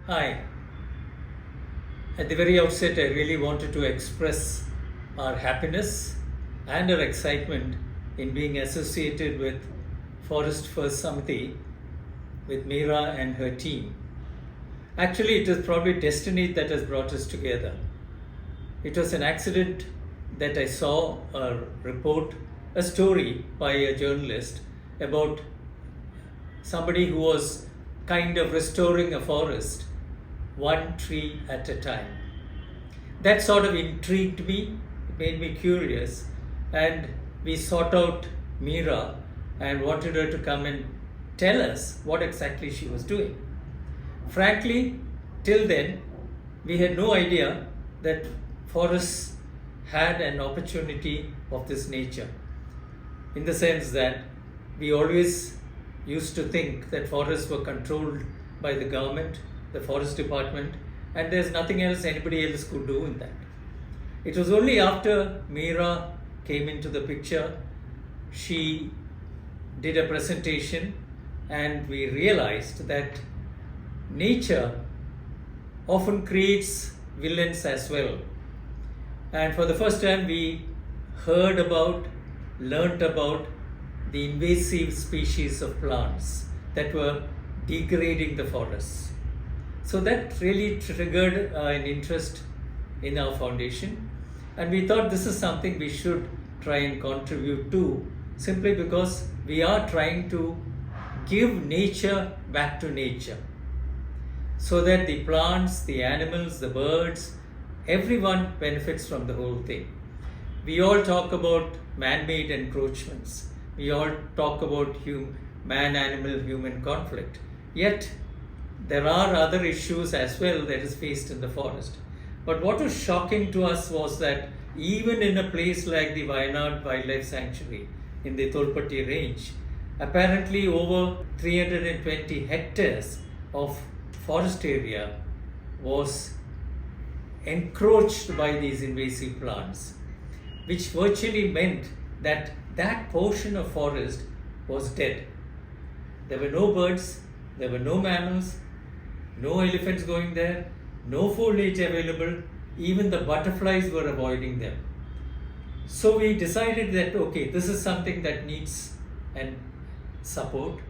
Hi. At the very outset, I really wanted to express our happiness and our excitement in being associated with Forest First Samithi, with Meera and her team. Actually, it is probably destiny that has brought us together. It was an accident that I saw a report, a story by a journalist about somebody who was kind of restoring a forest one tree at a time. That sort of intrigued me, it made me curious, and we sought out Meera and wanted her to come and tell us what exactly she was doing. Frankly, till then, we had no idea that forests had an opportunity of this nature, in the sense that we always used to think that forests were controlled by the government, the forest department, and there's nothing else anybody else could do in that. It was only after Meera came into the picture, she did a presentation, and we realized that nature often creates villains as well. And for the first time, we heard about, learnt about the invasive species of plants that were degrading the forests. So that really triggered an interest in our foundation, and we thought this is something we should try and contribute to, simply because we are trying to give nature back to nature, so that the plants, the animals, the birds, everyone benefits from the whole thing. We all talk about man-made encroachments. We all talk about man-animal-human conflict. Yet, there are other issues as well that is faced in the forest. But what was shocking to us was that even in a place like the Wayanad Wildlife Sanctuary in the Tolpatti range, apparently over 320 hectares of forest area was encroached by these invasive plants, which virtually meant that that portion of forest was dead. There were no birds, there were no mammals, no elephants going there, no foliage available, even the butterflies were avoiding them. So we decided that, okay, this is something that needs an support.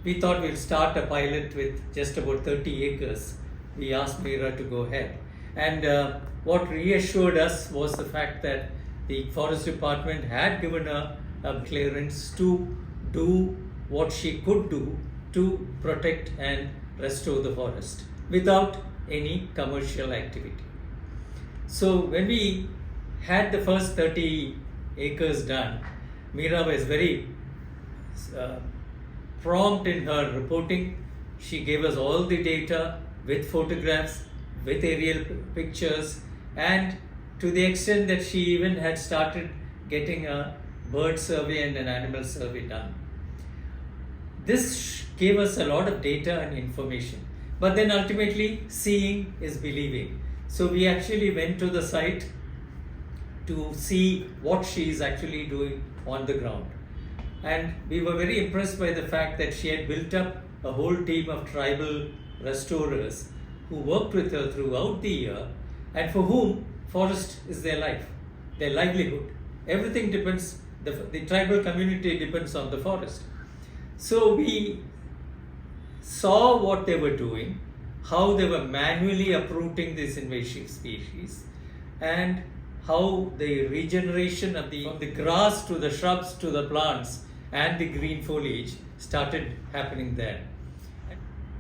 We thought we'll start a pilot with just about 30 acres. We asked Meera to go ahead. And what reassured us was the fact that the forest department had given her a clearance to do what she could do to protect and restore the forest without any commercial activity. So when we had the first 30 acres done, Meera was very prompt in her reporting. She gave us all the data with photographs, with aerial pictures, and to the extent that she even had started getting a bird survey and an animal survey done. This gave us a lot of data and information. But then ultimately, seeing is believing. So we actually went to the site to see what she is actually doing on the ground. And we were very impressed by the fact that she had built up a whole team of tribal restorers who worked with her throughout the year, and for whom forest is their life, their livelihood. Everything depends, the tribal community depends on the forest. So we saw what they were doing, how they were manually uprooting these invasive species, and how the regeneration of from the grass to the shrubs to the plants and the green foliage started happening there.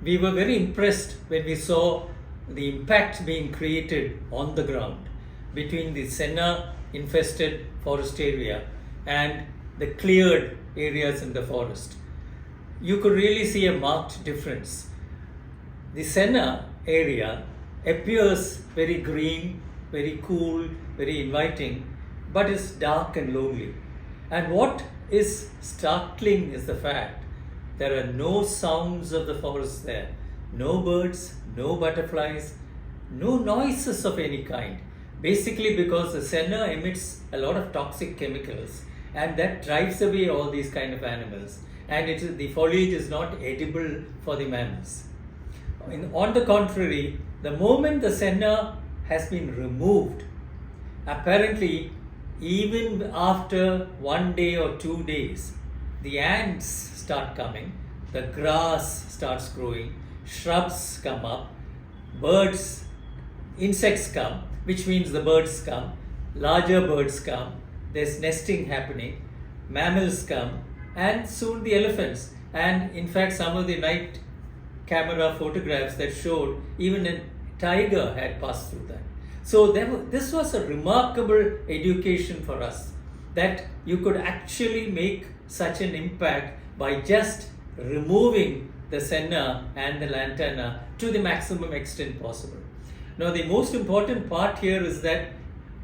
We were very impressed when we saw the impact being created on the ground between the senna infested forest area and the cleared areas in the forest. You could really see a marked difference. The senna area appears very green, very cool, very inviting, but is dark and lonely. And what is startling is the fact there are no sounds of the forest there. No birds, no butterflies, no noises of any kind. Basically because the senna emits a lot of toxic chemicals, and that drives away all these kind of animals. And the foliage is not edible for the mammals. On the contrary, the moment the senna has been removed, apparently, even after 1 day or 2 days, the ants start coming, the grass starts growing, shrubs come up, birds, insects come, which means the birds come, larger birds come, there's nesting happening, mammals come, and soon the elephants. And in fact, some of the night camera photographs that showed even a tiger had passed through that. So this was a remarkable education for us, that you could actually make such an impact by just removing the senna and the lantana to the maximum extent possible. Now, the most important part here is that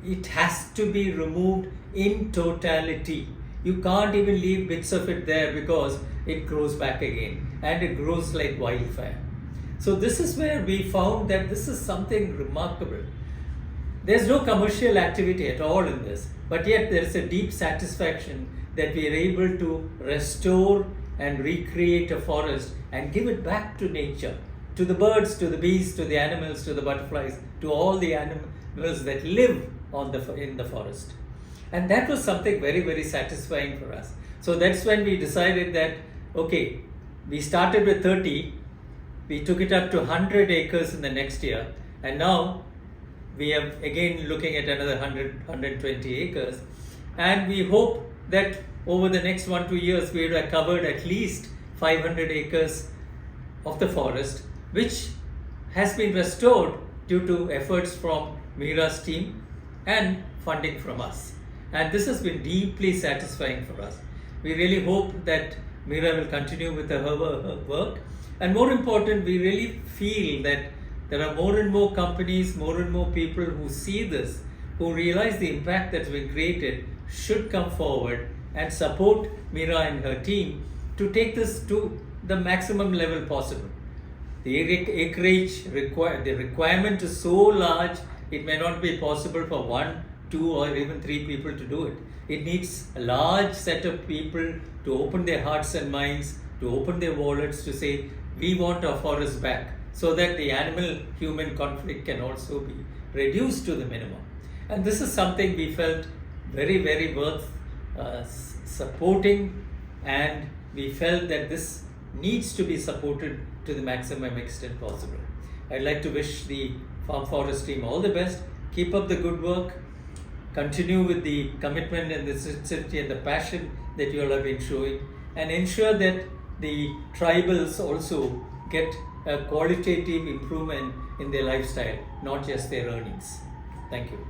it has to be removed in totality. You can't even leave bits of it there because it grows back again, and it grows like wildfire. So this is where we found that this is something remarkable. There's no commercial activity at all in this, but yet there's a deep satisfaction that we are able to restore and recreate a forest and give it back to nature, to the birds, to the bees, to the animals, to the butterflies, to all the animals that live in the forest. And that was something very, very satisfying for us. So that's when we decided that, okay, we started with 30, we took it up to 100 acres in the next year, and now we are again looking at another 120 acres. And we hope that over the next 1-2 years, we would have covered at least 500 acres of the forest, which has been restored due to efforts from Meera's team and funding from us. And this has been deeply satisfying for us. We really hope that Meera will continue with her work. And more important, we really feel that there are more and more companies, more and more people who see this, who realize the impact that's been created, should come forward and support Meera and her team to take this to the maximum level possible. The acreage the requirement is so large, it may not be possible for 1, 2, or even 3 people to do it. It needs a large set of people to open their hearts and minds, to open their wallets, to say, we want our forest back, so that the animal-human conflict can also be reduced to the minimum. And this is something we felt very, very worth supporting, and we felt that this needs to be supported to the maximum extent possible. I'd like to wish the Farm Forest team all the best. Keep up the good work. Continue with the commitment and the sincerity and the passion that you all have been showing, and ensure that the tribals also get a qualitative improvement in their lifestyle, not just their earnings. Thank you.